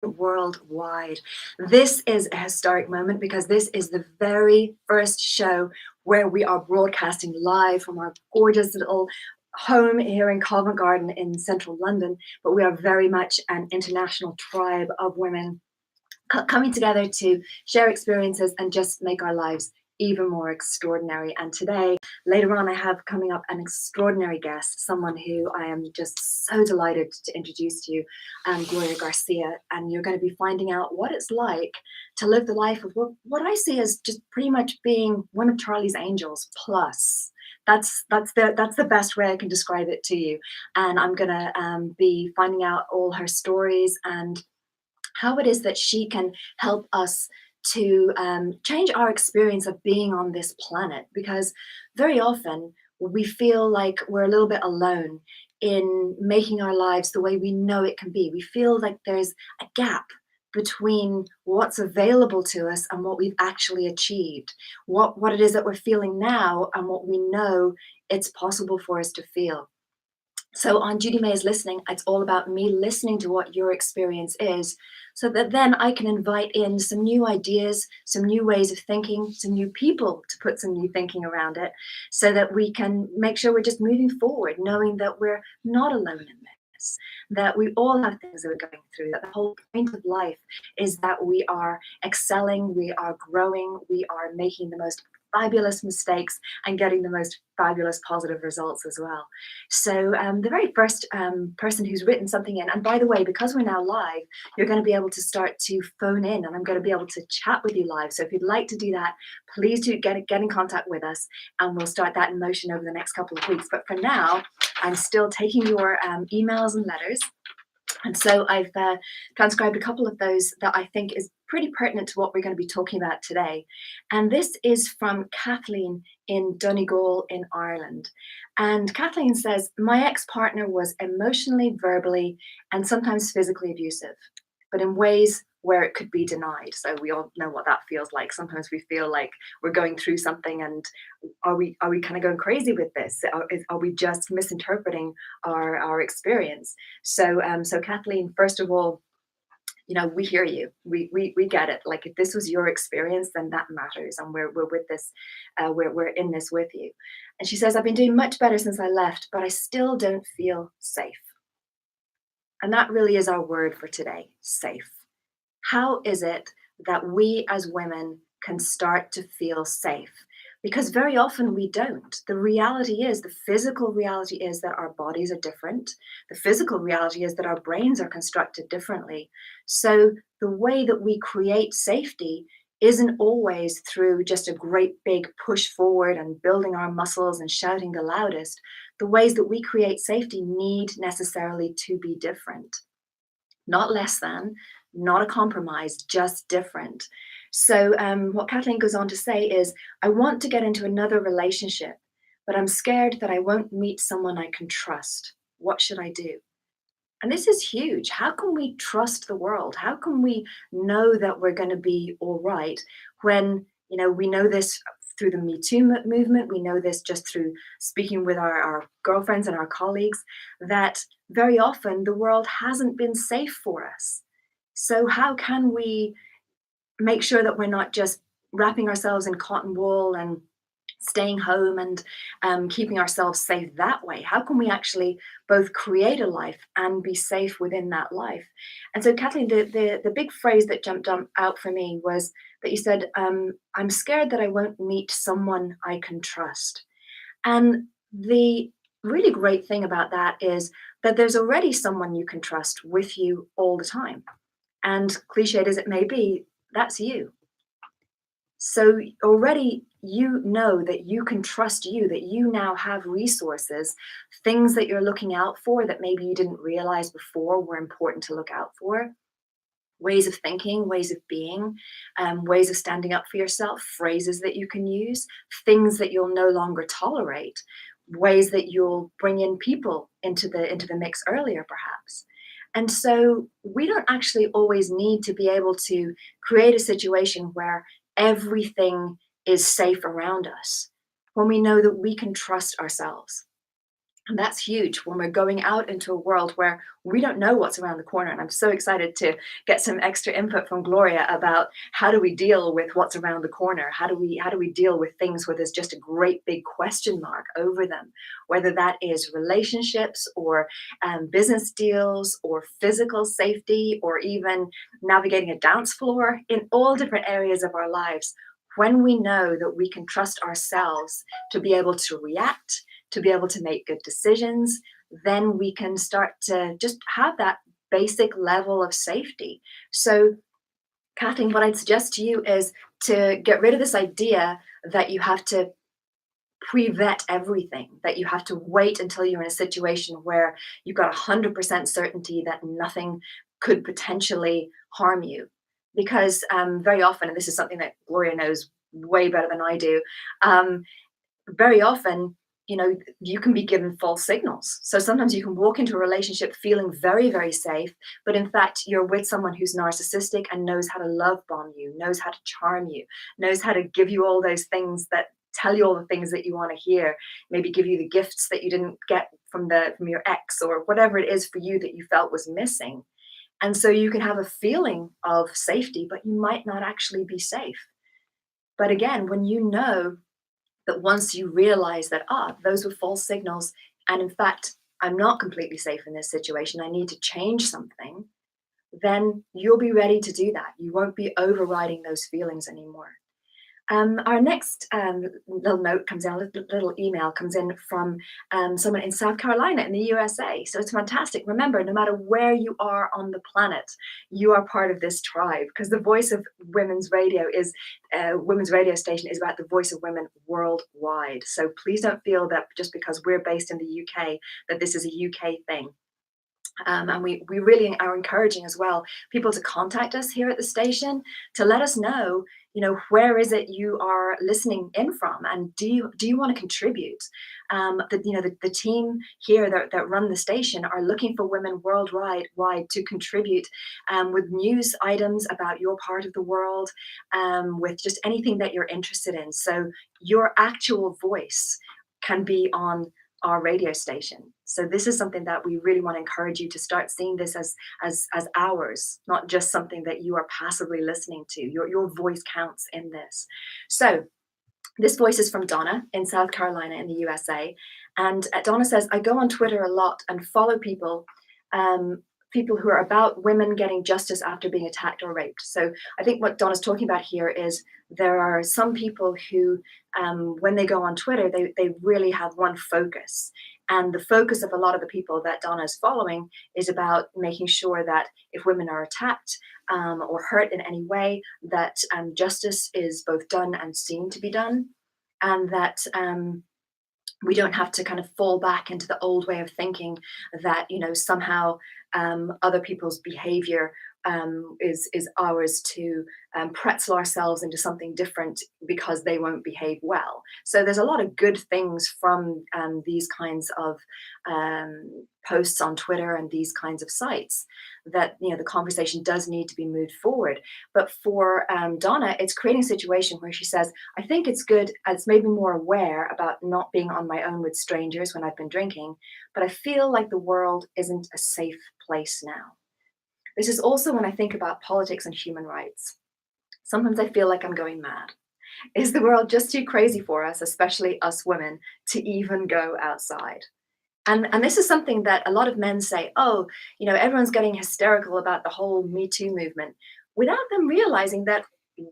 worldwide. This is a historic moment because this is the very first show where we are broadcasting live from our gorgeous little home here in Covent Garden in central London. But we are very much an international tribe of women coming together to share experiences and just make our lives even more extraordinary. And today, later on, I have coming up an extraordinary guest, someone who I am just so delighted to introduce to you, Gloria Garcia. And you're going to be finding out what it's like to live the life of what I see as just pretty much being one of Charlie's angels plus. That's the best way I can describe it to you. And I'm gonna be finding out all her stories and how it is that she can help us to change our experience of being on this planet, because very often we feel like we're a little bit alone in making our lives the way we know it can be. We feel like there's a gap between what's available to us and what we've actually achieved, what it is that we're feeling now and what we know it's possible for us to feel. So on Judy May is Listening, it's all about me listening to what your experience is, so that then I can invite in some new ideas, some new ways of thinking, some new people to put some new thinking around it, so that we can make sure we're just moving forward, knowing that we're not alone in this, that we all have things that we're going through, that the whole point of life is that we are excelling, we are growing, we are making the most fabulous mistakes and getting the most fabulous positive results as well. So the very first person who's written something in, and by the way, because we're now live, you're going to be able to start to phone in and I'm going to be able to chat with you live. So if you'd like to do that, please do get in contact with us and we'll start that in motion over the next couple of weeks. But for now, I'm still taking your emails and letters. And so I've transcribed a couple of those that I think is pretty pertinent to what we're going to be talking about today. And this is from Kathleen in Donegal in Ireland. And Kathleen says, my ex-partner was emotionally, verbally, and sometimes physically abusive, but in ways where it could be denied. So we all know what that feels like. Sometimes we feel like we're going through something and are we kind of going crazy with this? Are we just misinterpreting our experience? So Kathleen, first of all, we hear you. We get it. Like if this was your experience, then that matters, and we're with this. We're in this with you. And she says, I've been doing much better since I left, but I still don't feel safe. And that really is our word for today: safe. How is it that we as women can start to feel safe? Because very often we don't. The reality is, the physical reality is that our bodies are different. The physical reality is that our brains are constructed differently. So the way that we create safety isn't always through just a great big push forward and building our muscles and shouting the loudest. The ways that we create safety need necessarily to be different. Not less than, not a compromise, just different. So what Kathleen goes on to say is, I want to get into another relationship, but I'm scared that I won't meet someone I can trust. What should I do? And this is huge. How can we trust the world? How can we know that we're going to be all right when, we know this through the Me Too movement, we know this just through speaking with our girlfriends and our colleagues, that very often the world hasn't been safe for us. So how can we make sure that we're not just wrapping ourselves in cotton wool and staying home and keeping ourselves safe that way? How can we actually both create a life and be safe within that life? And so, Kathleen, the big phrase that jumped out for me was that you said, I'm scared that I won't meet someone I can trust. And the really great thing about that is that there's already someone you can trust with you all the time. And cliched as it may be, that's you. So already you know that you can trust you, that you now have resources, things that you're looking out for that maybe you didn't realize before were important to look out for. Ways of thinking, ways of being, ways of standing up for yourself, phrases that you can use, things that you'll no longer tolerate, ways that you'll bring in people into the mix earlier, perhaps. And so we don't actually always need to be able to create a situation where everything is safe around us when we know that we can trust ourselves. And that's huge when we're going out into a world where we don't know what's around the corner. And I'm so excited to get some extra input from Gloria about how do we deal with what's around the corner? How do we deal with things where there's just a great big question mark over them, whether that is relationships or business deals or physical safety or even navigating a dance floor in all different areas of our lives. When we know that we can trust ourselves to be able to react, to be able to make good decisions, then we can start to just have that basic level of safety. So, Kathleen, what I'd suggest to you is to get rid of this idea that you have to pre-vet everything, that you have to wait until you're in a situation where you've got 100% certainty that nothing could potentially harm you. Because very often, and this is something that Gloria knows way better than I do, um, very often, you can be given false signals. So sometimes you can walk into a relationship feeling very, very safe, but in fact, you're with someone who's narcissistic and knows how to love bomb you, knows how to charm you, knows how to give you all those things that tell you all the things that you want to hear, maybe give you the gifts that you didn't get from your ex or whatever it is for you that you felt was missing. And so you can have a feeling of safety, but you might not actually be safe. But again, when you know that once you realize that, those were false signals, and in fact, I'm not completely safe in this situation, I need to change something, then you'll be ready to do that. You won't be overriding those feelings anymore. Our next little note comes in, a little email comes in from someone in South Carolina in the USA. So it's fantastic. Remember, no matter where you are on the planet, you are part of this tribe because the voice of women's radio station is about the voice of women worldwide. So please don't feel that just because we're based in the UK, that this is a UK thing. And we really are encouraging as well people to contact us here at the station to let us know, where is it you are listening in from, and do you want to contribute? The team here that run the station are looking for women worldwide to contribute with news items about your part of the world, with just anything that you're interested in. So your actual voice can be on our radio station. So this is something that we really want to encourage you to start seeing this as ours, not just something that you are passively listening to. Your voice counts in this. So this voice is from Donna in South Carolina in the USA. And Donna says, I go on Twitter a lot and follow people who are about women getting justice after being attacked or raped. So I think what Donna's talking about here is there are some people who, when they go on Twitter, they really have one focus. And the focus of a lot of the people that Donna is following is about making sure that if women are attacked or hurt in any way, that justice is both done and seen to be done, and that we don't have to kind of fall back into the old way of thinking that somehow other people's behavior is ours to pretzel ourselves into something different because they won't behave well. So there's a lot of good things from these kinds of posts on Twitter and these kinds of sites that the conversation does need to be moved forward. But for Donna, it's creating a situation where she says, I think it's good, it's made me more aware about not being on my own with strangers when I've been drinking, but I feel like the world isn't a safe place now. This is also when I think about politics and human rights. Sometimes I feel like I'm going mad. Is the world just too crazy for us, especially us women, to even go outside? And this is something that a lot of men say, everyone's getting hysterical about the whole Me Too movement, without them realizing that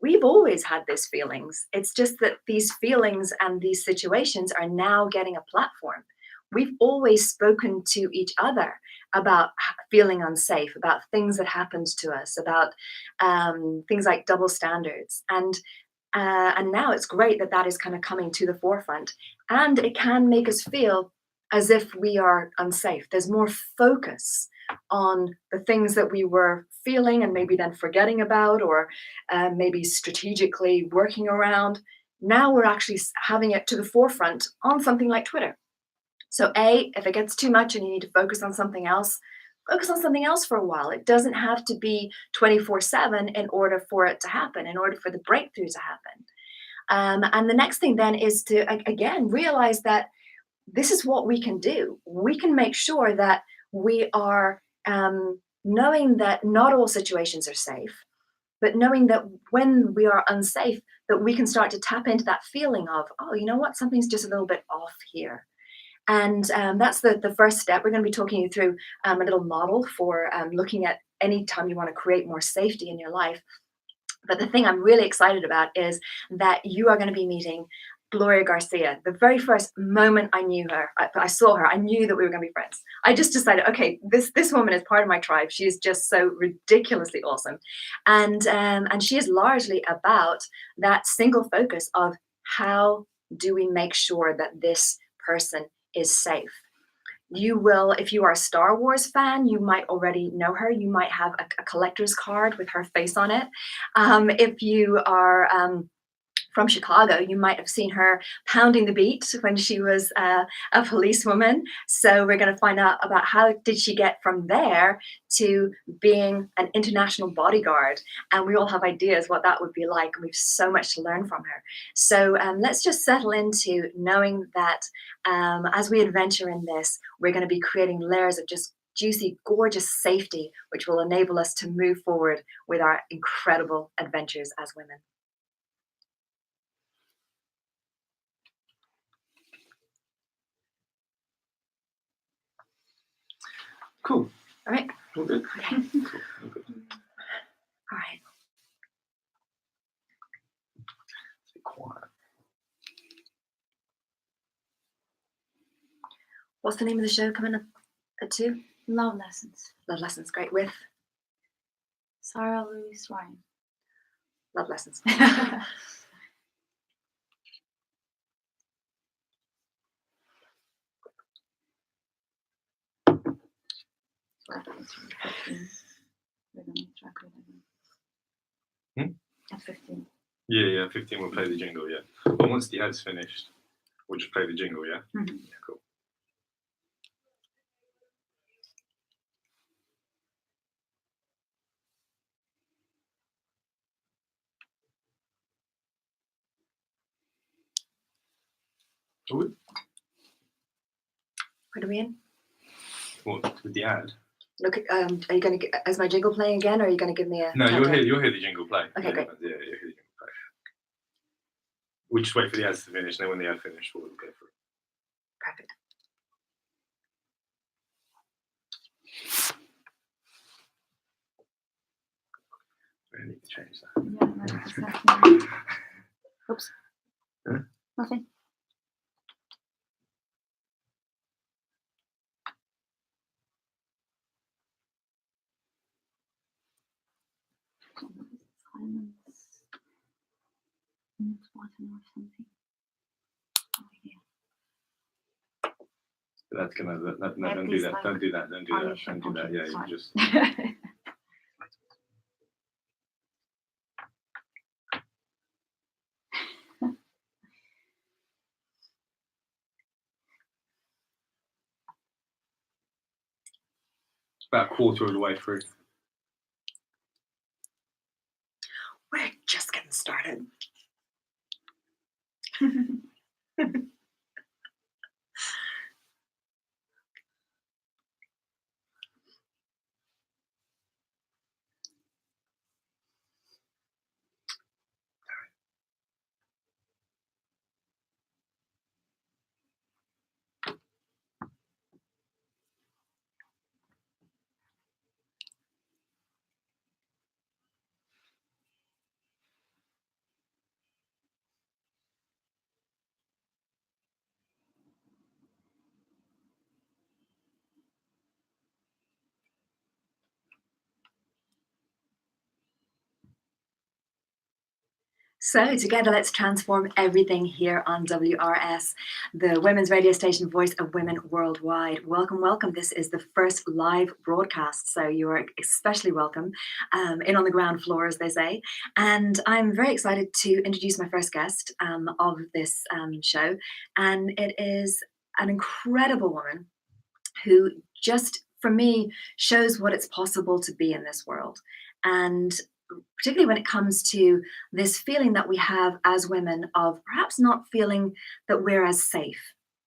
we've always had these feelings. It's just that these feelings and these situations are now getting a platform. We've always spoken to each other about feeling unsafe, about things that happened to us, about things like double standards. And now it's great that is kind of coming to the forefront. And it can make us feel as if we are unsafe. There's more focus on the things that we were feeling and maybe then forgetting about, or maybe strategically working around. Now we're actually having it to the forefront on something like Twitter. So if it gets too much and you need to focus on something else for a while. It doesn't have to be 24/7 in order for it to happen, in order for the breakthrough to happen. And the next thing then is to, again, realize that this is what we can do. We can make sure that we are knowing that not all situations are safe, but knowing that when we are unsafe, that we can start to tap into that feeling of, oh, you know what, something's just a little bit off here. And that's the first step. We're going to be talking you through a little model for looking at any time you want to create more safety in your life. But the thing I'm really excited about is that you are going to be meeting Gloria Garcia. The very first moment I knew her, I saw her, I knew that we were going to be friends. I just decided, okay, this woman is part of my tribe. She is just so ridiculously awesome, and she is largely about that single focus of how do we make sure that this person is safe. You will, if you are a Star Wars fan, you might already know her. You might have a collector's card with her face on it. If you are from Chicago, you might have seen her pounding the beat when she was a policewoman. So we're going to find out about how did she get from there to being an international bodyguard. And we all have ideas what that would be like. And we've so much to learn from her. So let's just settle into knowing that as we adventure in this, we're going to be creating layers of just juicy, gorgeous safety, which will enable us to move forward with our incredible adventures as women. Cool. All right. All good. Okay. Cool. All good. All right. Stay quiet. What's the name of the show coming up at 2? Love Lessons. Love Lessons. Great. With Sarah Louise Ryan. Love Lessons. We're going to track at 15. Yeah, 15 we'll play the jingle, yeah. But once the ad's finished, we'll just play the jingle, yeah? Mm-hmm. Yeah, cool. Ooh, What are we in? what, with the ad? Look, are you going to? Is my jingle playing again, or are you going to give me a? No, countdown? you'll hear the jingle play. Okay, great. Yeah, you'll hear the jingle play. We'll just wait for the ads to finish, and then when the ad finished, we'll go for it. Perfect. I need to change that. Yeah, no, exactly. Oops. Huh? Nothing. Silence. Button or something. Over here. That's gonna. No, Yeah, don't do please, that. like, Don't do that. Don't do oh, that. you should. Don't do that. Okay, Yeah, you sorry. just. About a quarter of the way through. We're just getting started. So together, let's transform everything here on WRS, the women's radio station, voice of women worldwide. Welcome, welcome. This is the first live broadcast, so you are especially welcome in on the ground floor, as they say. And I'm very excited to introduce my first guest of this show. And it is an incredible woman who just, for me, shows what it's possible to be in this world. And particularly when it comes to this feeling that we have as women of perhaps not feeling that we're as safe.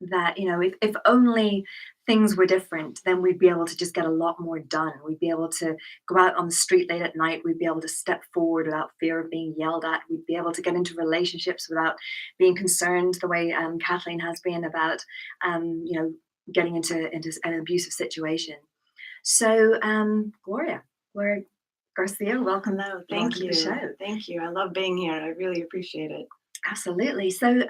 that, if only things were different, then we'd be able to just get a lot more done. We'd be able to go out on the street late at night. We'd be able to step forward without fear of being yelled at. We'd be able to get into relationships without being concerned the way Kathleen has been about, getting into an abusive situation. So, Gloria Garcia, welcome. Hello, Welcome thank to the you. show. Thank you. I love being here. I really appreciate it. Absolutely. So,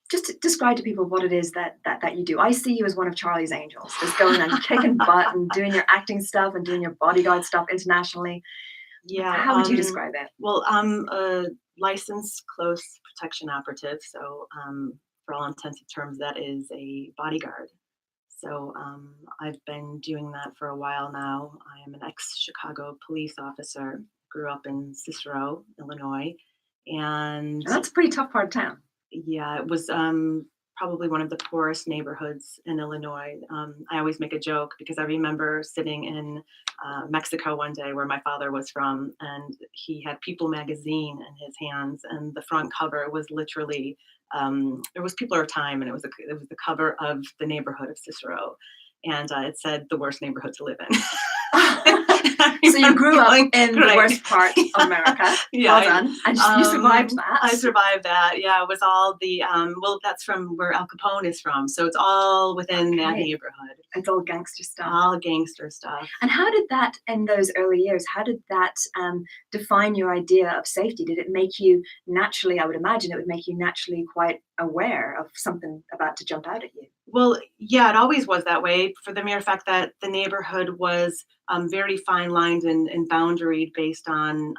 just to describe to people what it is that you do. I see you as one of Charlie's angels, just going and kicking butt and doing your acting stuff and doing your bodyguard stuff internationally. Yeah. How would you describe it? Well, I'm a licensed close protection operative. So for all intents and terms, that is a bodyguard. So I've been doing that for a while now. I am an ex-Chicago police officer, grew up in Cicero, Illinois. And That's a pretty tough part of town. yeah, it was probably one of the poorest neighborhoods in Illinois. I always make a joke because I remember sitting in Mexico one day where my father was from, and he had People magazine in his hands, and the front cover was literally it was People or Time, and it was the cover of the neighborhood of Cicero, and it said the worst neighborhood to live in. So you grew up in the worst part of America. Yeah, well done. And you survived that. I survived that. Yeah, it was all the well, that's from where Al Capone is from, so it's all within that neighborhood. It's all gangster stuff. All gangster stuff. And how did that, in those early years, how did that define your idea of safety? Did it make you naturally, I would imagine it would make you naturally quite aware of something about to jump out at you? Well, yeah, it always was that way, for the mere fact that the neighborhood was very fine-lined and boundaried based on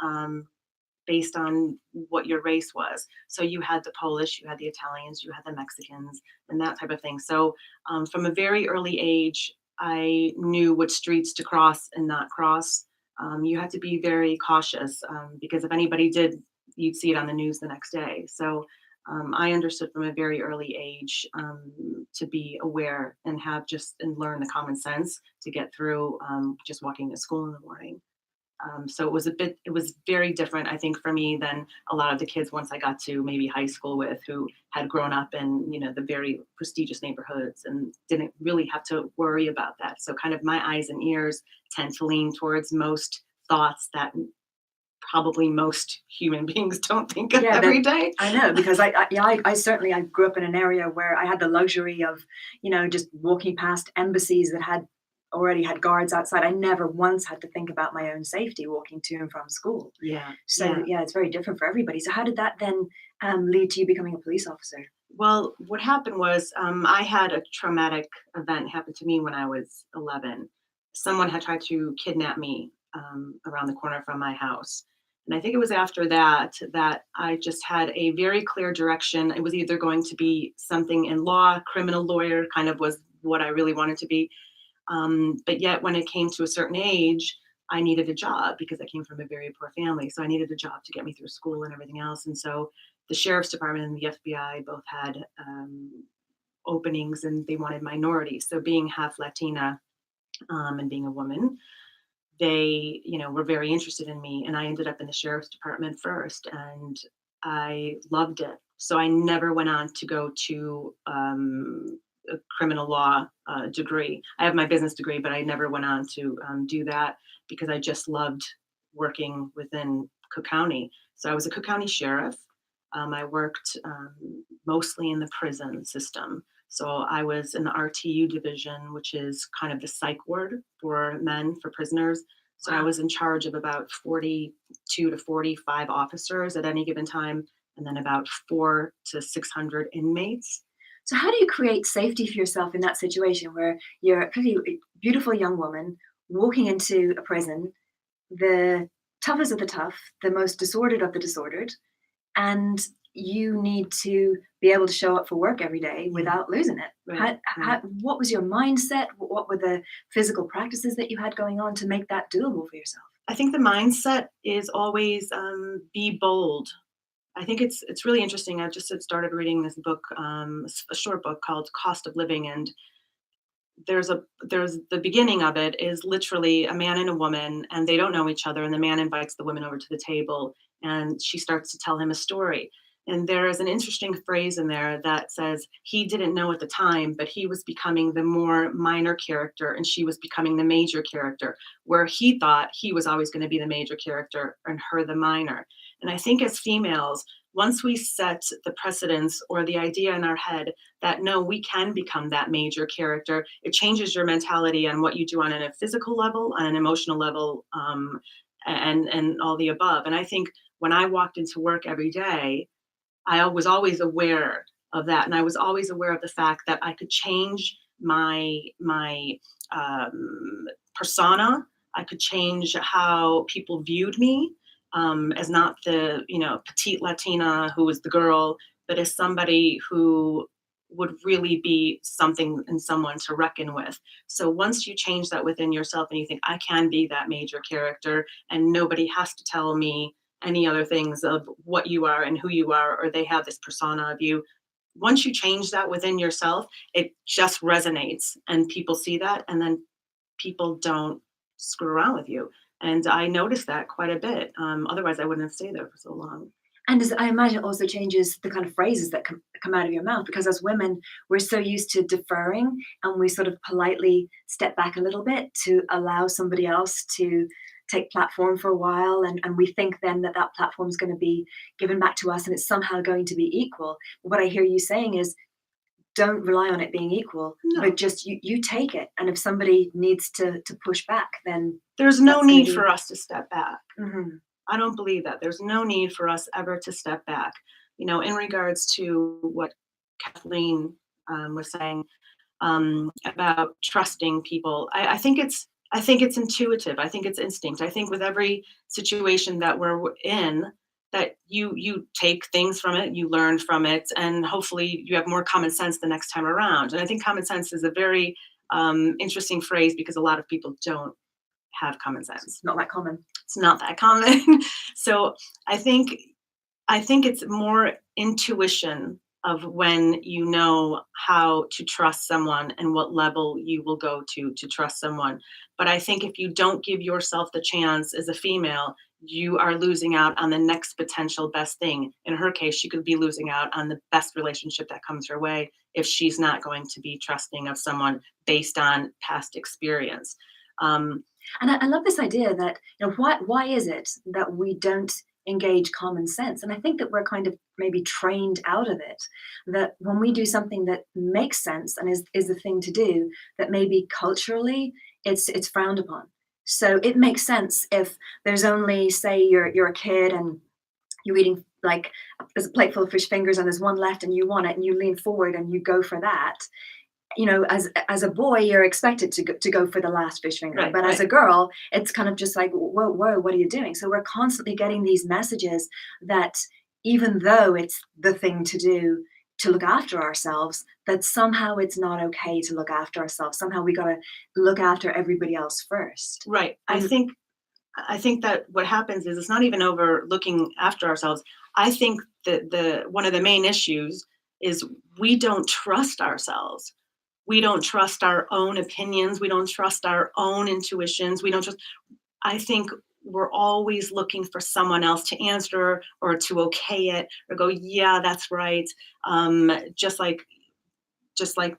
what your race was. So you had the Polish, you had the Italians, you had the Mexicans, and that type of thing. So from a very early age, I knew which streets to cross and not cross. You had to be very cautious because if anybody did, you'd see it on the news the next day. So I understood from a very early age to be aware and learn the common sense to get through just walking to school in the morning. So it was very different, I think, for me than a lot of the kids once I got to maybe high school with, who had grown up in, the very prestigious neighborhoods and didn't really have to worry about that. So kind of my eyes and ears tend to lean towards most thoughts that probably most human beings don't think of every day. I know, because I certainly grew up in an area where I had the luxury of, just walking past embassies that already had guards outside. I never once had to think about my own safety walking to and from school. Yeah. So yeah, it's very different for everybody. So how did that then lead to you becoming a police officer? Well, what happened was I had a traumatic event happen to me when I was 11. Someone had tried to kidnap me around the corner from my house. And I think it was after that I just had a very clear direction. It was either going to be something in law, criminal lawyer kind of was what I really wanted to be. But yet when it came to a certain age, I needed a job because I came from a very poor family. So I needed a job to get me through school and everything else. And so the sheriff's department and the FBI both had openings, and they wanted minorities. So being half Latina and being a woman, they, were very interested in me, and I ended up in the sheriff's department first, and I loved it. So I never went on to go to a criminal law degree. I have my business degree, but I never went on to do that because I just loved working within Cook County. So I was a Cook County sheriff. I worked mostly in the prison system. So I was in the RTU division, which is kind of the psych ward for men, for prisoners. So I was in charge of about 42 to 45 officers at any given time, and then about 400 to 600 inmates. So how do you create safety for yourself in that situation where you're a pretty beautiful young woman walking into a prison, the toughest of the tough, the most disordered of the disordered, and you need to be able to show up for work every day without losing it? Right. What was your mindset? What were the physical practices that you had going on to make that doable for yourself? I think the mindset is always be bold. I think it's really interesting. I've just started reading this book, a short book called Cost of Living, and there's the beginning of it is literally a man and a woman, and they don't know each other, and the man invites the woman over to the table, and she starts to tell him a story. And there is an interesting phrase in there that says he didn't know at the time, but he was becoming the more minor character and she was becoming the major character, where he thought he was always going to be the major character and her the minor. And I think as females, once we set the precedence or the idea in our head that no, we can become that major character, it changes your mentality on what you do on a physical level, on an emotional level, and all the above. And I think when I walked into work every day, I was always aware of that, and I was always aware of the fact that I could change my persona. I could change how people viewed me, as not the petite Latina who was the girl, but as somebody who would really be something and someone to reckon with. So once you change that within yourself and you think, I can be that major character and nobody has to tell me any other things of what you are and who you are, or they have this persona of you. Once you change that within yourself, it just resonates and people see that, and then people don't screw around with you. And I noticed that quite a bit. Otherwise I wouldn't have stayed there for so long. And I imagine it also changes the kind of phrases that come out of your mouth, because as women, we're so used to deferring and we sort of politely step back a little bit to allow somebody else to take platform for a while, and we think then that platform is going to be given back to us and it's somehow going to be equal. But what I hear you saying is, don't rely on it being equal, but just you take it, and if somebody needs to push back, then there's no need for us to step back. Mm-hmm. I don't believe that. There's no need for us ever to step back. In regards to what Kathleen was saying about trusting people, I think it's intuitive. I think it's instinct. I think with every situation that we're in, that you take things from it, you learn from it, and hopefully you have more common sense the next time around. And I think common sense is a very interesting phrase, because a lot of people don't have common sense. It's not that common. It's not that common. So I think it's more intuition of when you know how to trust someone and what level you will go to trust someone. But I think if you don't give yourself the chance as a female, you are losing out on the next potential best thing. In her case, she could be losing out on the best relationship that comes her way if she's not going to be trusting of someone based on past experience. And I love this idea that, why is it that we don't engage common sense? And I think that we're kind of maybe trained out of it, that when we do something that makes sense and is the thing to do, that maybe culturally it's frowned upon. So it makes sense if there's only, say you're a kid and you're eating, like, there's a plate full of fish fingers and there's one left and you want it and you lean forward and you go for that. As a boy, you're expected to go for the last fish finger, right, but right. As a girl, it's kind of just like, whoa, what are you doing? So we're constantly getting these messages that even though it's the thing to do to look after ourselves, that somehow it's not okay to look after ourselves. Somehow we got to look after everybody else first. Right. I think that what happens is it's not even over looking after ourselves. I think that one of the main issues is we don't trust ourselves. We don't trust our own opinions. We don't trust our own intuitions. I think we're always looking for someone else to answer or to okay it or go, yeah, that's right. Just like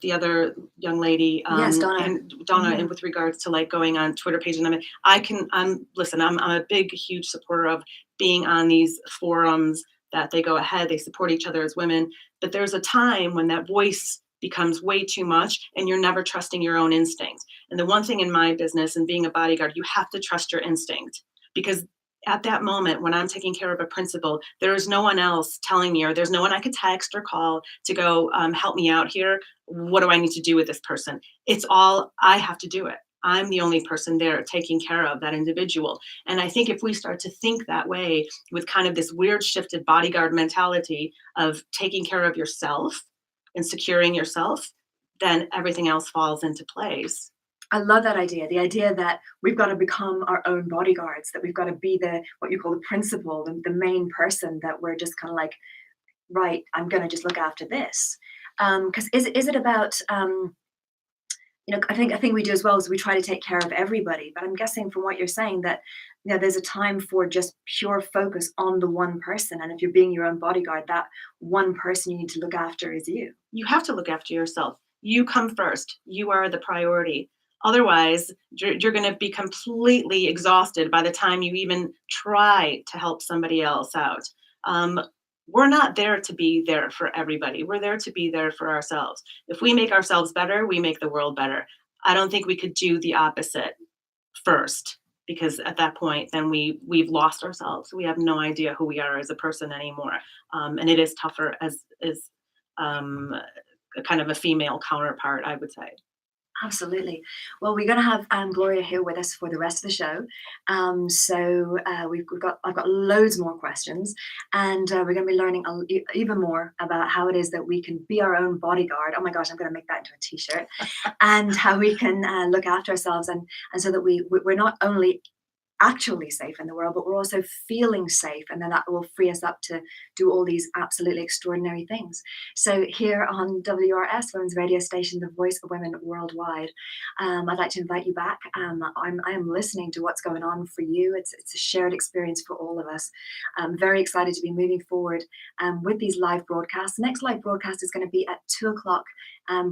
the other young lady, Yes, Donna. and Donna, Mm-hmm. and with regards to like going on Twitter page, and I'm a big, huge supporter of being on these forums that they go ahead, they support each other as women. But there's a time when that voice becomes way too much and you're never trusting your own instincts. And the one thing in my business and being a bodyguard, you have to trust your instinct, because at that moment when I'm taking care of a principal, there is no one else telling me, or there's no one I could text or call to go, help me out here. What do I need to do with this person? It's all, I have to do it. I'm the only person there taking care of that individual. And I think if we start to think that way, with kind of this weird shifted bodyguard mentality of taking care of yourself and securing yourself, then everything else falls into place. I love that idea. The idea that we've got to become our own bodyguards, that we've got to be what you call the principal, the main person, that we're just kind of like, right, I'm going to just look after this. Because is it about, I think we do as well, is we try to take care of everybody. But I'm guessing from what you're saying that there's a time for just pure focus on the one person. And if you're being your own bodyguard, that one person you need to look after is you. You have to look after yourself. You come first. You are the priority. Otherwise, you're going to be completely exhausted by the time you even try to help somebody else out. We're not there to be there for everybody. We're there to be there for ourselves. If we make ourselves better, we make the world better. I don't think we could do the opposite first, because at that point, then we've lost ourselves. We have no idea who we are as a person anymore. And it is tougher as a kind of a female counterpart, I would say. Absolutely. Well, we're going to have Gloria here with us for the rest of the show. I've got loads more questions, and we're going to be learning even more about how it is that we can be our own bodyguard. Oh my gosh, I'm going to make that into a t-shirt. And how we can look after ourselves, and so that we're not only actually safe in the world, but we're also feeling safe, and then that will free us up to do all these absolutely extraordinary things. So here on WRS, Women's Radio Station, the voice of women worldwide, I'd like to invite you back. I am listening to what's going on for you. It's a shared experience for all of us. I'm very excited to be moving forward with these live broadcasts. The next live broadcast is going to be at 2:00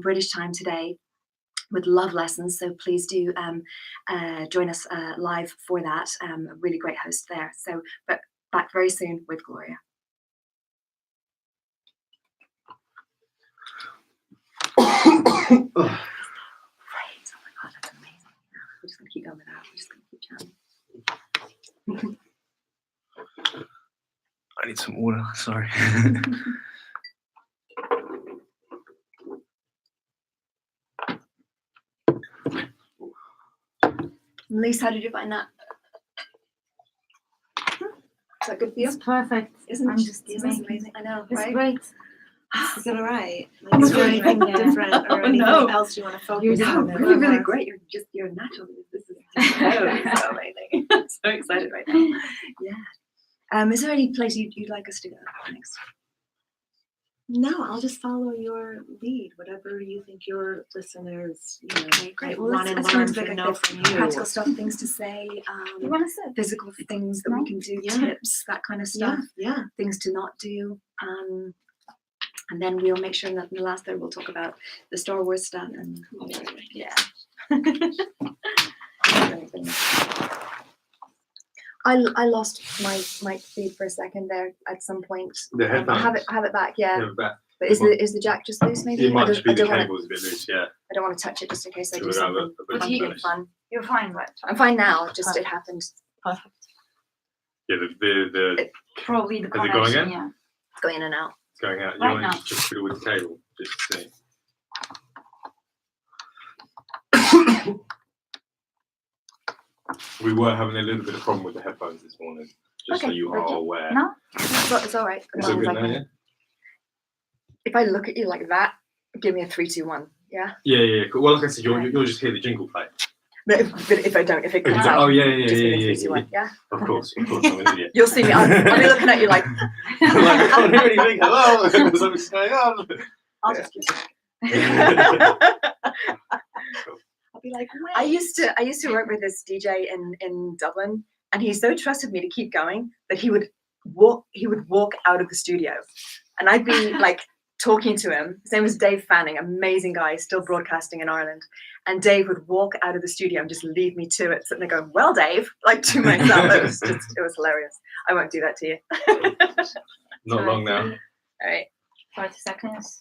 British time today, with love lessons. So please do join us live for that. A really great host there. So, but back very soon with Gloria. Great. Oh my God, that's amazing. We're just going to keep going with that. We're just going to keep chatting. I need some water, sorry. Lise, how did you find that? Is that good for you? It's perfect. Isn't I'm it just isn't it making- amazing? I know, It's right? great. Is it all right? Like, is there Really? anything Yeah. different or Oh, anything no. else you want to focus You're on? No, so really, really good. great. You're natural. This is so amazing. I'm so excited right now. Yeah. Is there any place you'd like us to go next? No, I'll just follow your lead. Whatever you think your listeners, Great. Well, want to let's learn go from, into know from you. practical stuff, things to say, You want to sit? physical things that No? we can do, Yeah. tips, that kind of stuff, Yeah. things to not do. And then we'll make sure that in the last third we'll talk about the Star Wars stuff and yeah. I lost my feed for a second there at some point. The I have headphones. it back, yeah. Yeah, but But is the jack just loose? Maybe it might just be the don't wanna- cable's a bit loose, yeah. I don't want to touch it just in case I So do we'll have something a bit funky of and fun. You're fine, right? I'm fine now. Just it happened. Perfect. Yeah, the Probably the Is it going connection, in? yeah. It's going in and out. it's going out. You Right want now. to just fiddle with the cable, just to see. We were having a little bit of problem with the headphones this morning, just so Okay, you thank are you. aware. No? It's all right. It's As all long as good I now, can- yeah? If I look at you like that, give me a 3, 2, 1. Yeah. Yeah. Cool. Well, like I said, you'll just hear the jingle play. But if I don't, if it comes out, Oh yeah, just give me a 3, 2, 1. Yeah. Of course, I'm an idiot. You'll see me. I'll be looking at you like. I'm like, I can't hear anything. Hello, something's going on. I'll just keep I'll be like, I used to work with this DJ in Dublin, and he so trusted me to keep going that he would walk out of the studio, and I'd be like talking to him. His name was Dave Fanning, amazing guy, still broadcasting in Ireland. And Dave would walk out of the studio and just leave me to it, sitting there going, "Well, Dave," like to myself. It was hilarious. I won't do that to you. Not long now. All right. 30 seconds.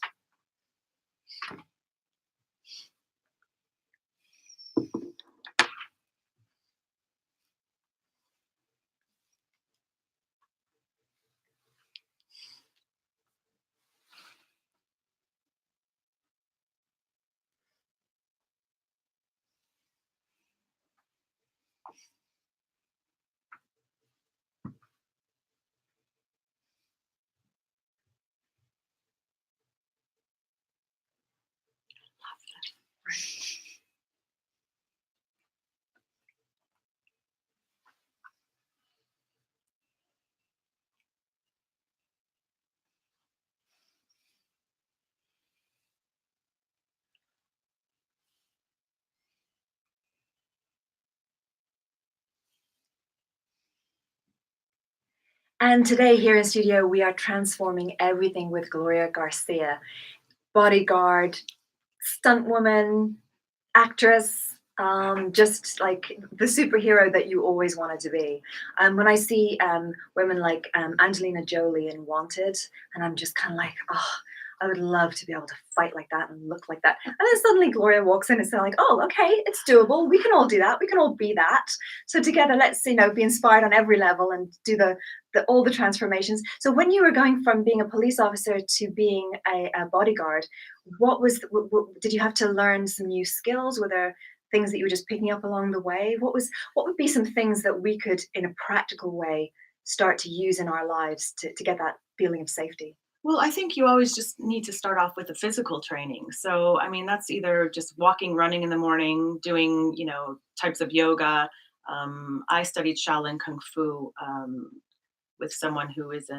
And today here in studio, we are transforming everything with Gloria Garcia, bodyguard, stunt woman, actress, just like the superhero that you always wanted to be. When I see women like Angelina Jolie in Wanted, and I'm just kind of like, oh, I would love to be able to fight like that and look like that. And then suddenly Gloria walks in and says like, oh, okay, it's doable. We can all do that. We can all be that. So together, let's, be inspired on every level and do all the transformations. So when you were going from being a police officer to being a bodyguard, did you have to learn some new skills? Were there things that you were just picking up along the way? What would be some things that we could, in a practical way, start to use in our lives to get that feeling of safety? Well, I think you always just need to start off with the physical training. So, I mean, that's either just walking, running in the morning, doing, types of yoga. I studied Shaolin Kung Fu with someone who is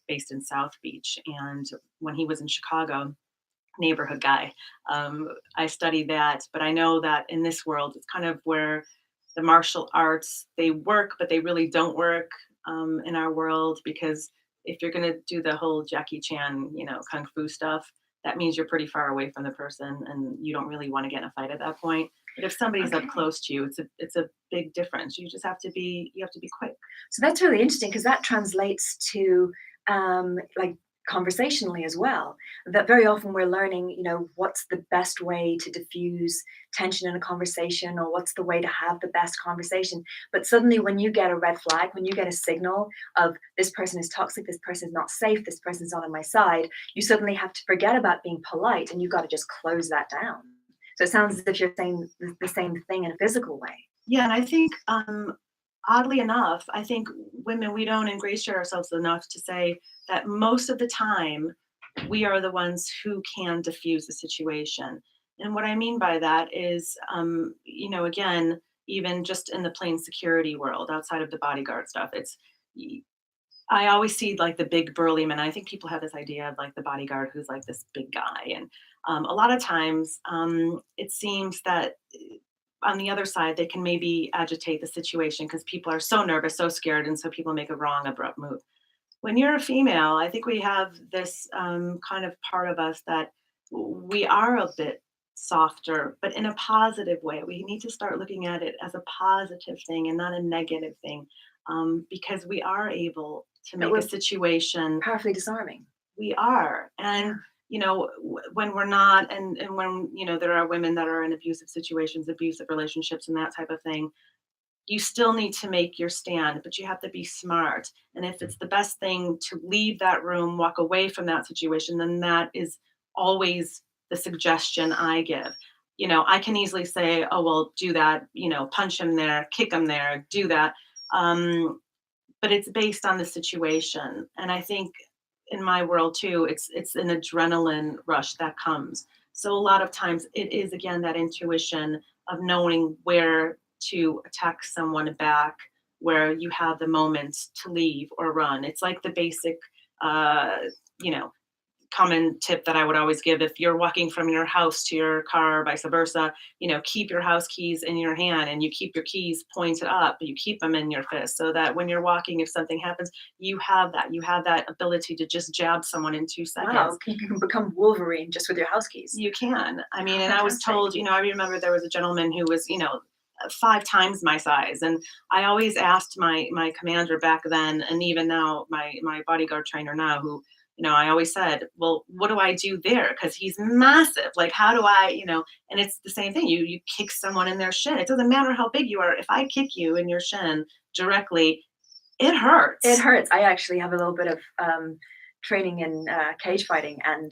based in South Beach. And when he was in Chicago, neighborhood guy, I studied that. But I know that in this world, it's kind of where the martial arts, they work, but they really don't work in our world, because if you're going to do the whole Jackie Chan, kung fu stuff, that means you're pretty far away from the person and you don't really want to get in a fight at that point. But if somebody's up close to you, it's a big difference. You just have to be quick. So that's really interesting, because that translates to like conversationally as well, that very often we're learning, what's the best way to diffuse tension in a conversation, or what's the way to have the best conversation. But suddenly when you get a red flag, when you get a signal of this person is toxic, this person is not safe, this person's not on my side, you suddenly have to forget about being polite and you've got to just close that down. So it sounds as if you're saying the same thing in a physical way. Yeah, and I think oddly enough, I think women, we don't ingratiate ourselves enough to say that most of the time we are the ones who can diffuse the situation. And what I mean by that is, again, even just in the plain security world, outside of the bodyguard stuff, I always see like the big burly men. I think people have this idea of like the bodyguard who's like this big guy. And a lot of times it seems that on the other side, they can maybe agitate the situation because people are so nervous, so scared, and so people make a wrong, abrupt move. When you're a female, I think we have this kind of part of us that we are a bit softer, but in a positive way. We need to start looking at it as a positive thing and not a negative thing, because we are able to make a situation powerfully disarming. We are. And when we're not, and when there are women that are in abusive situations, abusive relationships, and that type of thing, you still need to make your stand, but you have to be smart. And if it's the best thing to leave that room, walk away from that situation, then that is always the suggestion I give. I can easily say, oh, well, do that, punch him there, kick him there, do that. But it's based on the situation. And I think in my world too, it's an adrenaline rush that comes. So a lot of times it is, again, that intuition of knowing where to attack someone back, where you have the moments to leave or run. It's like the basic, common tip that I would always give. If you're walking from your house to your car, or vice versa, keep your house keys in your hand and you keep your keys pointed up, but you keep them in your fist, so that when you're walking, if something happens, you have that ability to just jab someone in 2 seconds. Wow, you can become Wolverine just with your house keys. You can. I mean, and I was told, I remember there was a gentleman who was, 5 times my size. And I always asked my commander back then, and even now, my bodyguard trainer now, who, I always said, well, what do I do there? Because he's massive. Like, how do I, and it's the same thing. You kick someone in their shin. It doesn't matter how big you are. If I kick you in your shin directly, it hurts. It hurts. I actually have a little bit of training in cage fighting, and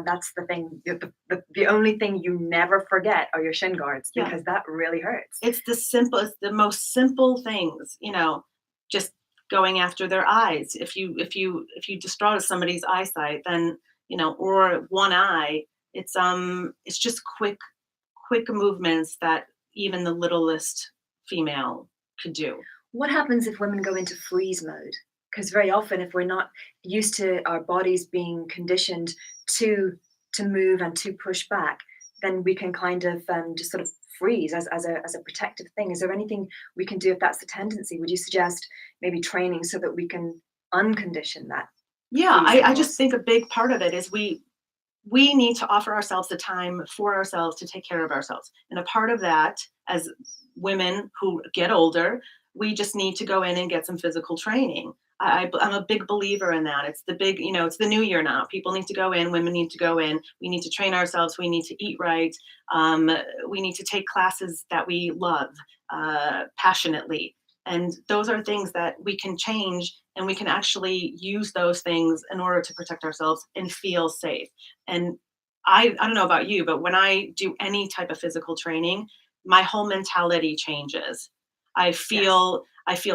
that's the thing. The only thing you never forget are your shin guards, because that really hurts. It's the most simple things, just going after their eyes. If you destroy somebody's eyesight, then or one eye, it's just quick movements that even the littlest female could do. What happens if women go into freeze mode? Because very often, if we're not used to our bodies being conditioned to move and to push back, then we can kind of just sort of freeze as a protective thing. Is there anything we can do if that's the tendency? Would you suggest maybe training so that we can uncondition that. Yeah, These I just signals. think a big part of it is we need to offer ourselves the time for ourselves to take care of ourselves. And a part of that, as women who get older, we just need to go in and get some physical training. I'm a big believer in that. It's the big, it's the new year now. People need to go in, women need to go in. We need to train ourselves. We need to eat right. Um, we need to take classes that we love passionately. And those are things that we can change, and we can actually use those things in order to protect ourselves and feel safe. And I don't know about you, but when I do any type of physical training, my whole mentality changes. I feel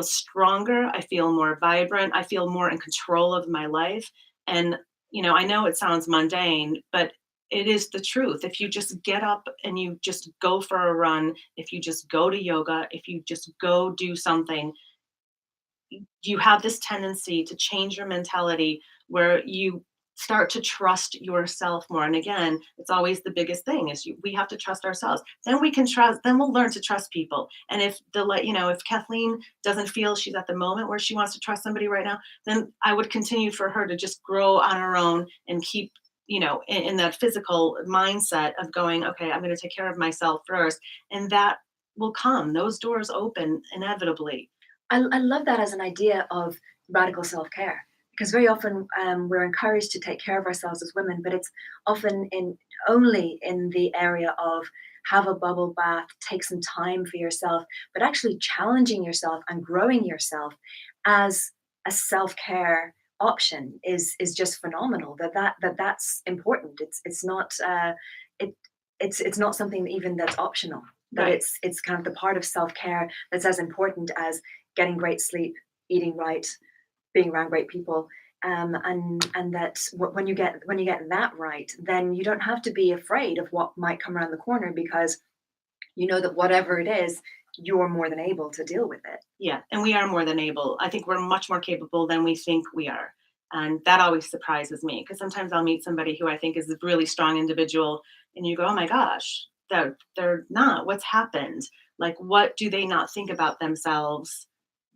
stronger, I feel more vibrant, I feel more in control of my life. And I know it sounds mundane, but it is the truth. If you just get up and you just go for a run, if you just go to yoga, if you just go do something, you have this tendency to change your mentality where you start to trust yourself more. And again, it's always the biggest thing is we have to trust ourselves. Then we can trust, then we'll learn to trust people. And if if Kathleen doesn't feel she's at the moment where she wants to trust somebody right now, then I would continue for her to just grow on her own and keep, in that physical mindset of going, okay, I'm going to take care of myself first. And that will come. Those doors open inevitably. I love that as an idea of radical self-care, because very often we're encouraged to take care of ourselves as women, but it's often only in the area of have a bubble bath, take some time for yourself, but actually challenging yourself and growing yourself as a self-care option is just phenomenal. That's important. It's not it's not something even that's optional. That Right. it's kind of the part of self-care that's as important as getting great sleep, eating right, being around great people, and that when you get that right, then you don't have to be afraid of what might come around the corner, because you know that whatever it is, you're more than able to deal with it. Yeah, and we are more than able. I think we're much more capable than we think we are. And that always surprises me because sometimes I'll meet somebody who I think is a really strong individual and you go, "Oh my gosh, they're not. What's happened? Like what do they not think about themselves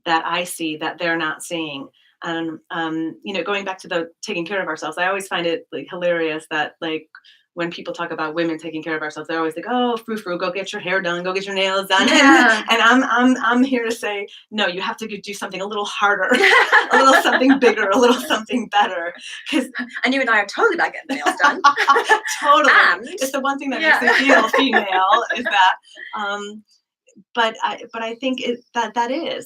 that I see that they're not seeing?" And going back to the taking care of ourselves, I always find it like hilarious that like when people talk about women taking care of ourselves, they're always like, "Oh, frou frou, go get your hair done, go get your nails done." Yeah. And I'm here to say, no, you have to do something a little harder, a little something bigger, a little something better. Because And you and I are totally about getting nails done. totally, And it's the one thing that yeah. makes me feel female is that. But I think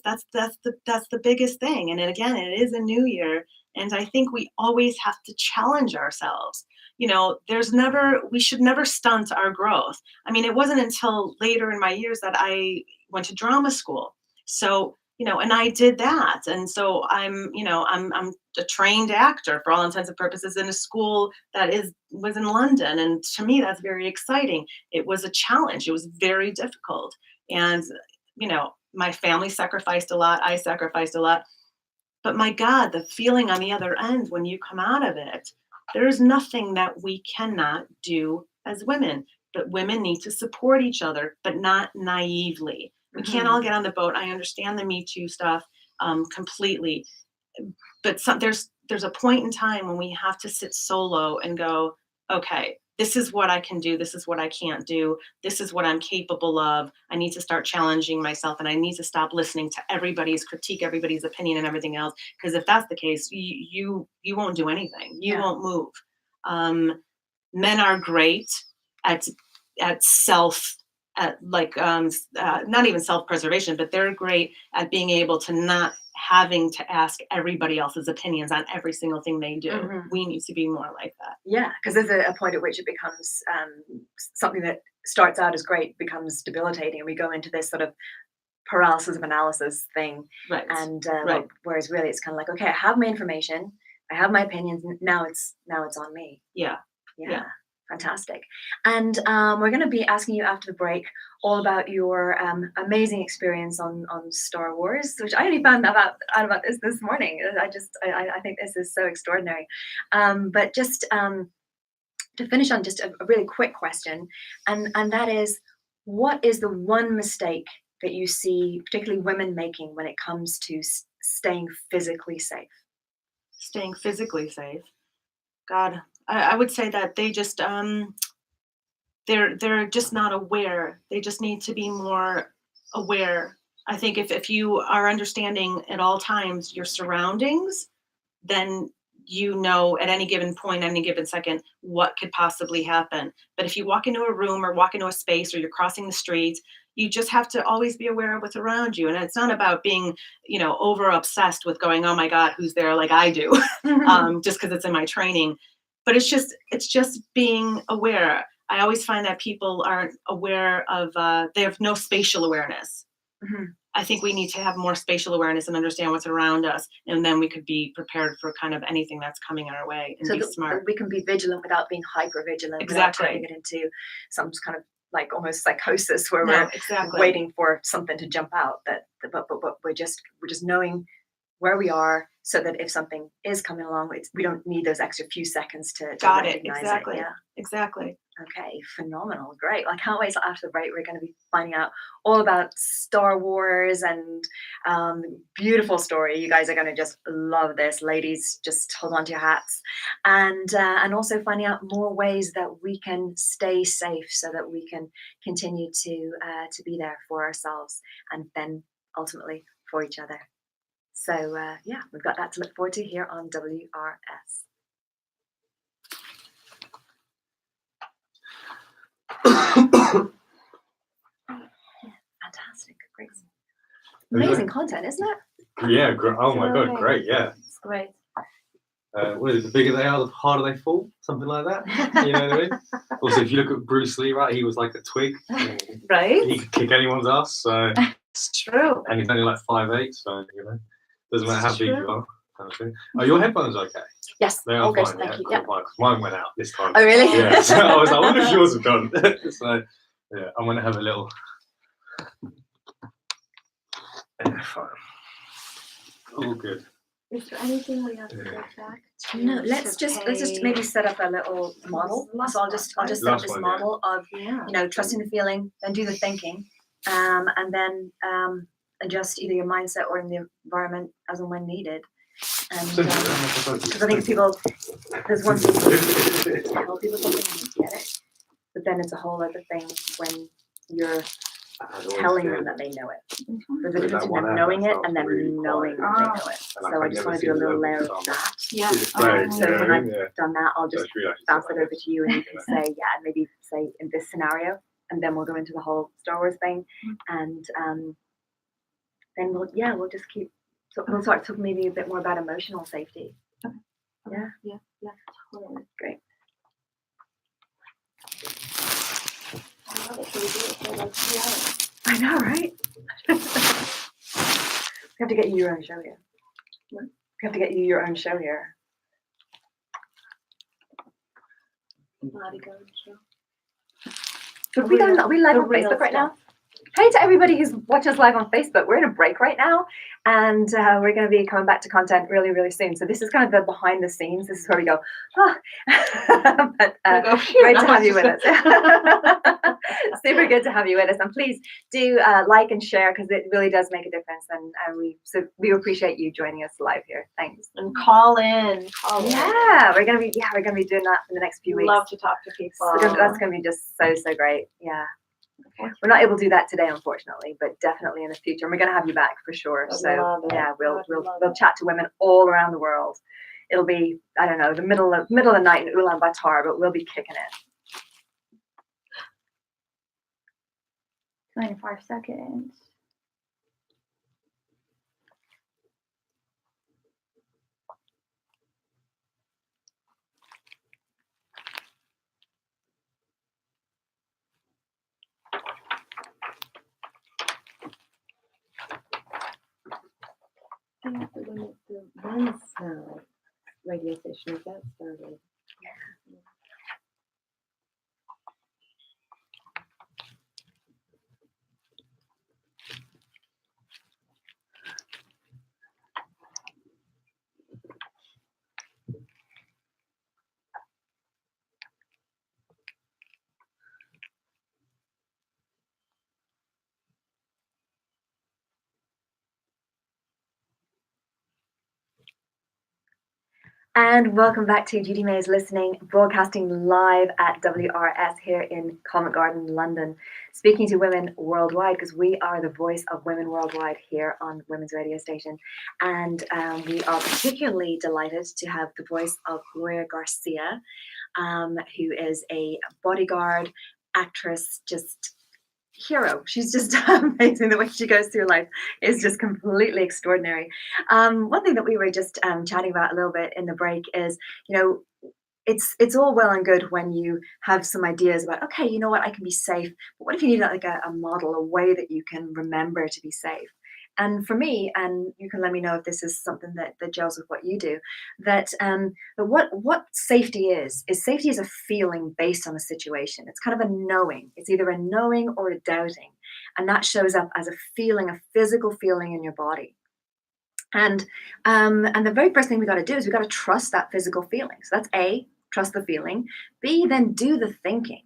that's the biggest thing. And then again, it is a new year, and I think we always have to challenge ourselves. We should never stunt our growth. I mean, it wasn't until later in my years that I went to drama school. So, and I did that. And so I'm a trained actor for all intents and purposes in a school that was in London. And to me, that's very exciting. It was a challenge. It was very difficult. And, my family sacrificed a lot. I sacrificed a lot. But my God, the feeling on the other end when you come out of it, there's nothing that we cannot do as women. But women need to support each other, but not naively. We can't all get on the boat. I understand the Me Too stuff completely. But there's a point in time when we have to sit solo and go, okay, this is what I can do. This is what I can't do. This is what I'm capable of. I need to start challenging myself, and I need to stop listening to everybody's critique, everybody's opinion, and everything else. Because if that's the case, you won't do anything. You Yeah. won't move. Men are great at self. Not even self-preservation, but they're great at being able to not having to ask everybody else's opinions on every single thing they do. Mhm. We need to be more like that. Yeah, because there's a point at which it becomes something that starts out as great becomes debilitating, and we go into this sort of paralysis of analysis thing. Right. And Right. whereas really it's kind of like, okay, I have my information, I have my opinions. Now it's on me. Yeah. Yeah. Yeah. Fantastic. And we're going to be asking you after the break all about your amazing experience on Star Wars, which I only found out about this morning. I think this is so extraordinary. But just to finish on just a really quick question, and that is, what is the one mistake that you see particularly women making when it comes to staying physically safe? staying physically safe. God, I would say that they just they're just not aware. They just need to be more aware. I think if you are understanding at all times your surroundings, then you know at any given point, any given second, what could possibly happen. But if you walk into a room or walk into a space or you're crossing the street, you just have to always be aware of what's around you. And it's not about being, over obsessed with going, oh my God, who's there, like I do, just because it's in my training. But it's just being aware. I always find that people aren't aware of, they have no spatial awareness. Mm-hmm. I think we need to have more spatial awareness and understand what's around us, and then we could be prepared for kind of anything that's coming our way and So be that smart. we can be vigilant without being hyper vigilant, Exactly. without turning it into some kind of like almost psychosis where No, we're exactly. waiting for something to jump out. But we're just knowing where we are, so that if something is coming along, we don't need those extra few seconds to Got it. recognize Exactly. it. Yeah. Exactly. Okay, phenomenal, great. I can't wait till after the break. We're going to be finding out all about Star Wars and beautiful story. You guys are going to just love this, ladies. Just hold on to your hats, and also finding out more ways that we can stay safe, so that we can continue to be there for ourselves and then ultimately for each other. So yeah, we've got that to look forward to here on WRS. Fantastic, great, amazing content, isn't it? Yeah, oh my God, great, yeah. It's great. What is it, the bigger they are, the harder they fall, something like that. You know what I mean? Also, if you look at Bruce Lee, right, he was like a twig. Right? He could kick anyone's ass, so. It's true. And he's only like 5'8", so, doesn't matter how big you are. Kind of thing. Are your headphones okay? Yes, They all are good, fine, thank yeah. you. Cool, Yeah. fine, 'cause mine went out this time. Oh, really? Yeah, so I was like, I wonder if yours have gone. So, yeah, I'm going to have a little. Yeah, fine. All good. Is there anything we have to go back to? No, let's just maybe set up a little model. So I'll just set up Last this one, model of Yeah. trusting the feeling, then do the thinking, and then adjust either your mindset or in the environment as and when needed. And because I think there's one thing to tell people something and they get it, but then it's a whole other thing when you're telling them that they know it. There's a difference in them knowing it and them knowing that they know it. So I just want to do a little layer of that. Yeah. So when I've done that, I'll just bounce it over to you, and you can say, yeah, maybe say in this scenario, and then we'll go into the whole Star Wars thing, and then we'll just keep. So we'll start talking maybe a bit more about emotional safety. Yeah, totally. Great. I love it. So we do it for like 2 hours. I know, right? We have to get you your own show here. What? We have to get you your own show here. Bodyguard show. So are we live the on real Facebook right now? stuff. Hey to everybody who's watching us live on Facebook. We're in a break right now, and we're going to be coming back to content really, really soon. So this is kind of the behind the scenes. This is where we go, but great to have you with us. Super good to have you with us. And please do like and share, because it really does make a difference. And we appreciate you joining us live here. Thanks. And call in. Yeah, we're gonna be doing that in the next few weeks. Love to talk to people. So that's gonna be just so great. Yeah. Okay. We're not able to do that today, unfortunately, but definitely in the future. And we're going to have you back for sure. I'd So love it. yeah, we'll I'd chat to women all around the world. It'll be, I don't know, the middle of the night in Ulaanbaatar, but we'll be kicking it. 25 seconds. They have to limit the one's radio station if that started. And welcome back to Judy May is Listening, broadcasting live at WRS here in Covent Garden, London, speaking to women worldwide because we are the voice of women worldwide here on Women's Radio Station. And we are particularly delighted to have the voice of Gloria Garcia, who is a bodyguard, actress, just hero. She's just amazing. The way she goes through life is just completely extraordinary. One thing that we were just chatting about a little bit in the break is, it's all well and good when you have some ideas about, okay, you know what, I can be safe. But what if you need like a model, a way that you can remember to be safe? And for me, and you can let me know if this is something that gels with what you do, that what safety is safety is a feeling based on a situation. It's kind of a knowing. It's either a knowing or a doubting. And that shows up as a feeling, a physical feeling in your body. And the very first thing we got to do is we got to trust that physical feeling. So that's A, trust the feeling. B, then do the thinking.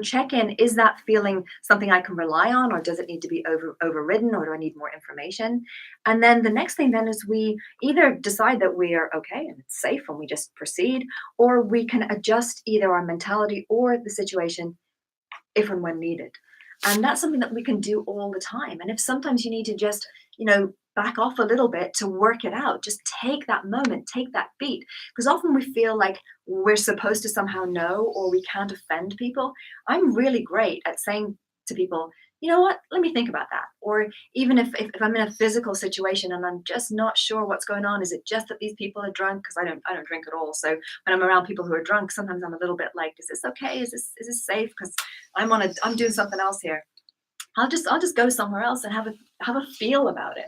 Check in, is that feeling something I can rely on, or does it need to be overridden, or do I need more information? And then the next thing then is we either decide that we are okay and it's safe and we just proceed, or we can adjust either our mentality or the situation if and when needed. And that's something that we can do all the time. And if sometimes you need to just, back off a little bit to work it out, just take that moment, take that beat. Because often we feel like we're supposed to somehow know, or we can't offend people. I'm really great at saying to people, you know what, let me think about that. Or even if I'm in a physical situation and I'm just not sure what's going on, is it just that these people are drunk? Because I don't drink at all. So when I'm around people who are drunk, sometimes I'm a little bit like, is this okay? Is this safe? Because I'm doing something else here. I'll just go somewhere else and have a feel about it,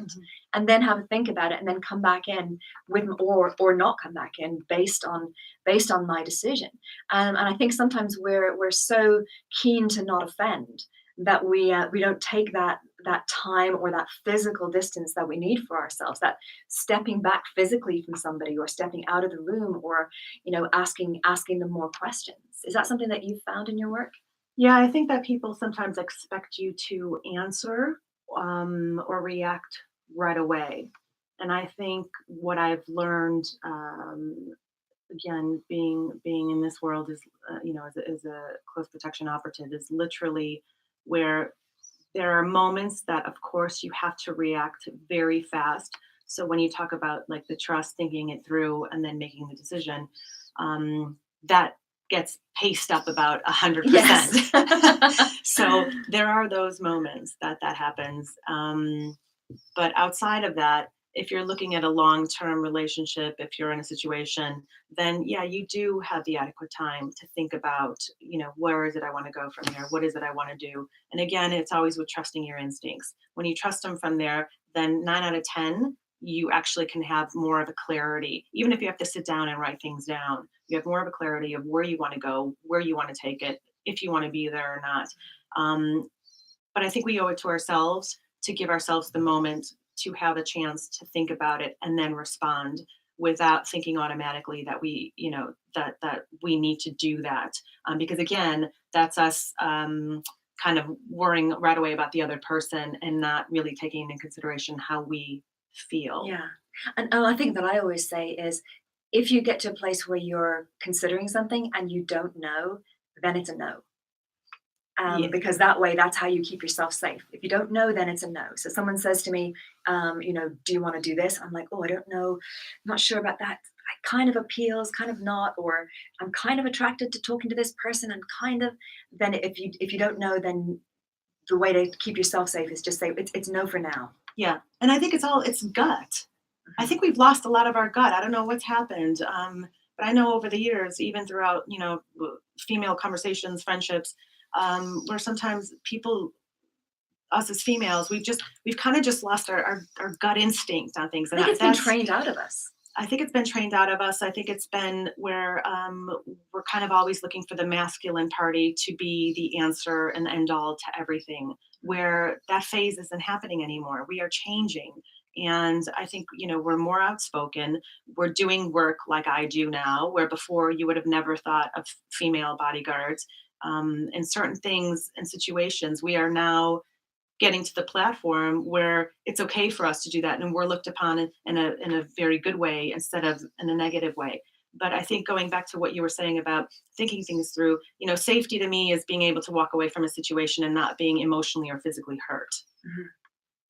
and then have a think about it, and then come back in with, or not come back in based on my decision. And I think sometimes we're so keen to not offend that we don't take that time or that physical distance that we need for ourselves, that stepping back physically from somebody, or stepping out of the room, or asking them more questions. Is that something that you've found in your work? Yeah, I think that people sometimes expect you to answer or react right away. And I think what I've learned, again, being in this world is, as a close protection operative, is literally where there are moments that, of course, you have to react very fast. So when you talk about like the trust, thinking it through, and then making the decision, that gets paced up about 100%. Yes. So there are those moments that happens. But outside of that, if you're looking at a long-term relationship, if you're in a situation, then yeah, you do have the adequate time to think about, where is it I want to go from here? What is it I want to do? And again, it's always with trusting your instincts. When you trust them from there, then 9 out of 10, you actually can have more of a clarity. Even if you have to sit down and write things down, you have more of a clarity of where you want to go, where you want to take it, if you want to be there or not. But I think we owe it to ourselves to give ourselves the moment to have a chance to think about it and then respond, without thinking automatically that we, that we need to do that. Because again, that's us kind of worrying right away about the other person and not really taking into consideration how we feel. Yeah. And I think that I always say is, if you get to a place where you're considering something and you don't know, then it's a no. Yeah. Because that way, that's how you keep yourself safe. If you don't know, then it's a no. So someone says to me, do you want to do this? I'm like, oh, I don't know. I'm not sure about that. I kind of appeals, kind of not, or I'm kind of attracted to talking to this person, and kind of. Then if you don't know, then the way to keep yourself safe is just say it's no for now. Yeah. And I think it's gut. I think we've lost a lot of our gut. I don't know what's happened. But I know over the years, even throughout, female conversations, friendships, where sometimes people, us as females, we've kind of just lost our gut instinct on things. I think it's been trained out of us. I think it's been trained out of us. I think it's been where we're kind of always looking for the masculine party to be the answer and the end all to everything, where that phase isn't happening anymore. We are changing. And I think, we're more outspoken. We're doing work like I do now, where before you would have never thought of female bodyguards. In certain things and situations, we are now getting to the platform where it's okay for us to do that, and we're looked upon in a very good way instead of in a negative way. But I think going back to what you were saying about thinking things through, safety to me is being able to walk away from a situation and not being emotionally or physically hurt. Mhm.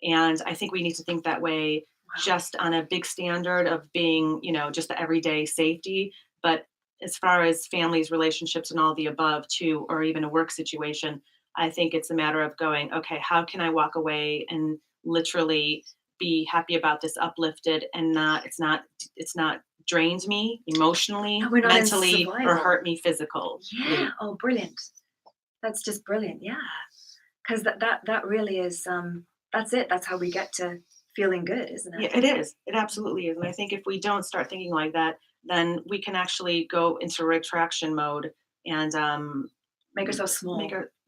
And I think we need to think that way, Wow. just on a big standard of being, just the everyday safety. But as far as families, relationships, and all the above too, or even a work situation, I think it's a matter of going, okay, how can I walk away and literally be happy about this, uplifted, and it's not drained me emotionally, And we're not in mentally, or survival. hurt me physically. Yeah. Oh, brilliant. That's just brilliant. Yeah. Because that really is, that's it. That's how we get to feeling good, isn't it? Yeah, it is. It absolutely is. And I think if we don't start thinking like that, then we can actually go into retraction mode and Make ourselves small.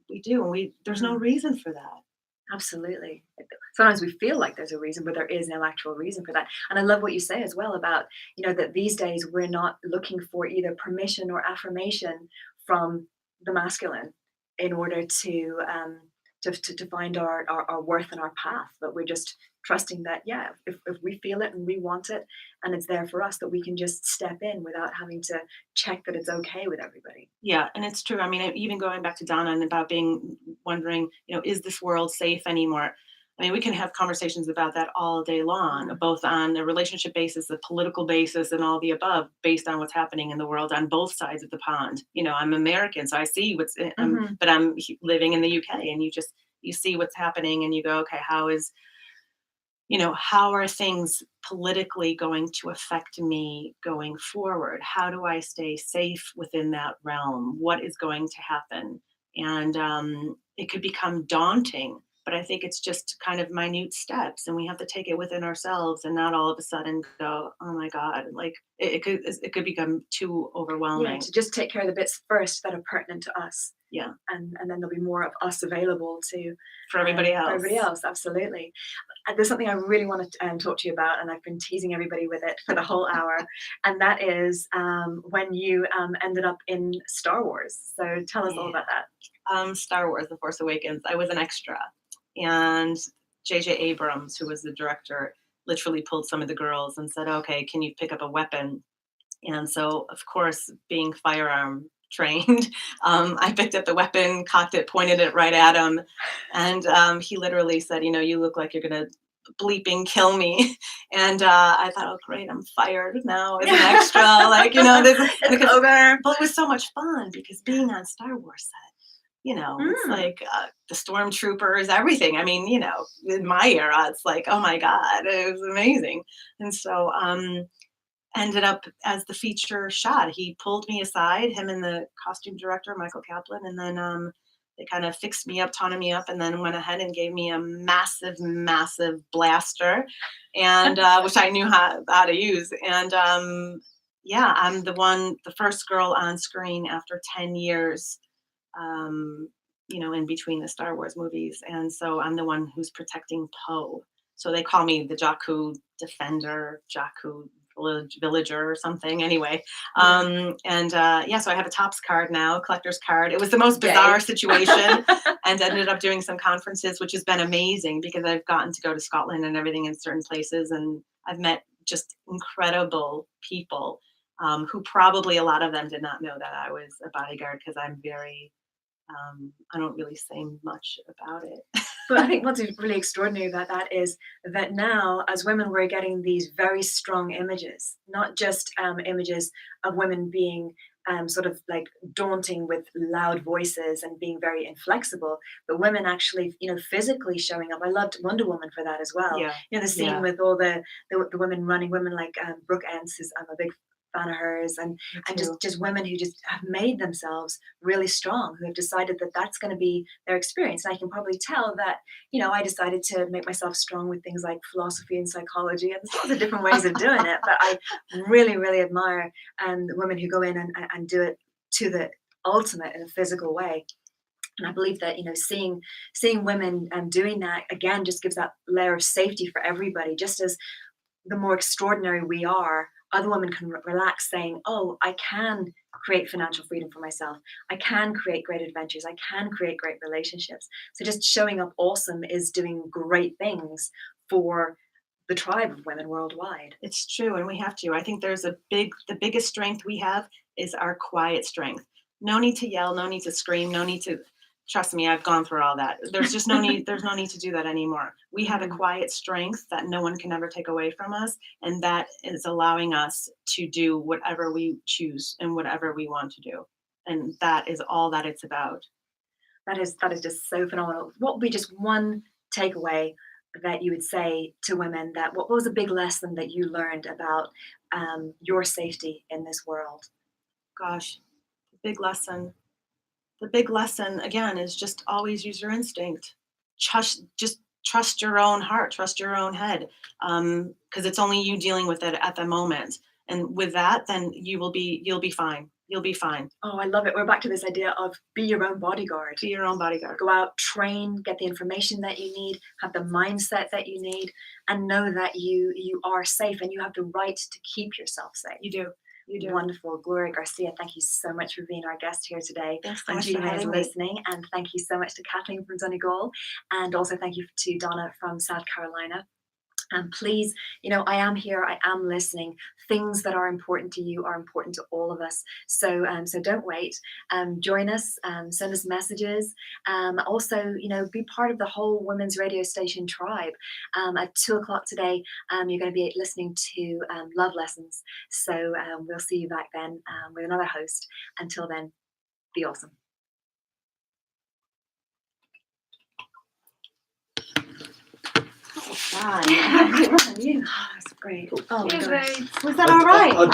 we do, and there's no reason for that. Absolutely. Sometimes we feel like there's a reason, but there is no actual reason for that. And I love what you say as well about, that these days we're not looking for either permission or affirmation from the masculine in order to find our worth and our path. But we're just trusting that, yeah, if we feel it and we want it and it's there for us, that we can just step in without having to check that it's okay with everybody. Yeah, and it's true. I mean, even going back to Donna and about wondering, is this world safe anymore? I mean, we can have conversations about that all day long, both on a relationship basis, a political basis, and all the above, based on what's happening in the world on both sides of the pond. I'm American, so I see but I'm living in the UK, and you see what's happening, and you go, okay, how are things politically going to affect me going forward? How do I stay safe within that realm? What is going to happen? And it could become daunting, but I think it's just kind of minute steps, and we have to take it within ourselves and not all of a sudden go, oh my God, like it could become too Yeah, overwhelming. to just take care of the bits first that are pertinent to us. Yeah. And then there'll be more of us available For everybody else. For everybody else, absolutely. There's something I really want to talk to you about, and I've been teasing everybody with it for the whole hour, and that is when you ended up in Star Wars. So tell us all about that. Star Wars: The Force Awakens. I was an extra, and J.J. Abrams, who was the director, literally pulled some of the girls and said, "Okay, can you pick up a weapon?" And so, of course, being firearm trained, I picked up the weapon, cocked it, pointed it right at him, and he literally said, "You look like you're gonna bleeping kill me." And I thought, "Oh, great, I'm fired now as an extra." It's over. But it was so much fun because being on Star Wars set, it's like the stormtroopers, everything. I mean, in my era, it's like, oh my God, it was amazing. And so ended up as the feature shot. He pulled me aside, him and the costume director, Michael Kaplan, and then they kind of fixed me up, taunted me up, and then went ahead and gave me a massive, massive blaster, and which I knew how to use. And I'm the first girl on screen after 10 years, in between the Star Wars movies. And so I'm the one who's protecting Poe. So they call me the Jakku Defender, Jakku Villager or something. Anyway, so I have a Topps card now, collector's card. It was the most bizarre situation, and ended up doing some conferences, which has been amazing because I've gotten to go to Scotland and everything in certain places, and I've met just incredible people who probably a lot of them did not know that I was a bodyguard because I'm very I don't really say much about it. But I think what's really extraordinary about that is that now, as women, we're getting these very strong images, not just images of women being sort of like daunting with loud voices and being very inflexible, but women actually, physically showing up. I loved Wonder Woman for that as well. Yeah. The scene with all the women running, women like Brooke Ence, who's I'm a big fan of hers, and just women who just have made themselves really strong, who have decided that that's going to be their experience. And I can probably tell that, I decided to make myself strong with things like philosophy and psychology, and there's lots of different ways of doing it. But I really, really admire the women who go in and do it to the ultimate in a physical way. And I believe that, seeing women doing that, again, just gives that layer of safety for everybody. Just as the more extraordinary we are, other women can relax saying, oh, I can create financial freedom for myself. I can create great adventures. I can create great relationships. So just showing up awesome is doing great things for the tribe of women worldwide. It's true, and we have to. I think the biggest strength we have is our quiet strength. No need to yell, no need to scream, no need to, trust me, I've gone through all that. There's just no need, there's no need to do that anymore. We have a quiet strength that no one can ever take away from us, and that is allowing us to do whatever we choose and whatever we want to do. And that is all that it's about. That is just so phenomenal. What would be just one takeaway that you would say to women, that what was a big lesson that you learned about your safety in this world? Gosh, the big lesson again is just always use your instinct. Just trust your own heart, trust your own head, because it's only you dealing with it at the moment. And with that, then you'll be fine. You'll be fine. Oh, I love it. We're back to this idea of be your own bodyguard. Be your own bodyguard. Go out, train, get the information that you need, have the mindset that you need, and know that you are safe and you have the right to keep yourself safe. You do. You do. Wonderful. Gloria Garcia, thank you so much for being our guest here today. Thanks so And much Judy for May is having me. listening. And thank you so much to Kathleen from Donegal. And also thank you to Donna from South Carolina. And please, I am here, I am listening. Things that are important to you are important to all of us. So don't wait. Join us, send us messages. Also, be part of the whole women's radio station tribe. At 2:00 today, you're going to be listening to Love Lessons. So we'll see you back then with another host. Until then, be awesome. God. You. Oh, that's great. Oh, my You're gosh. great. Was that all right?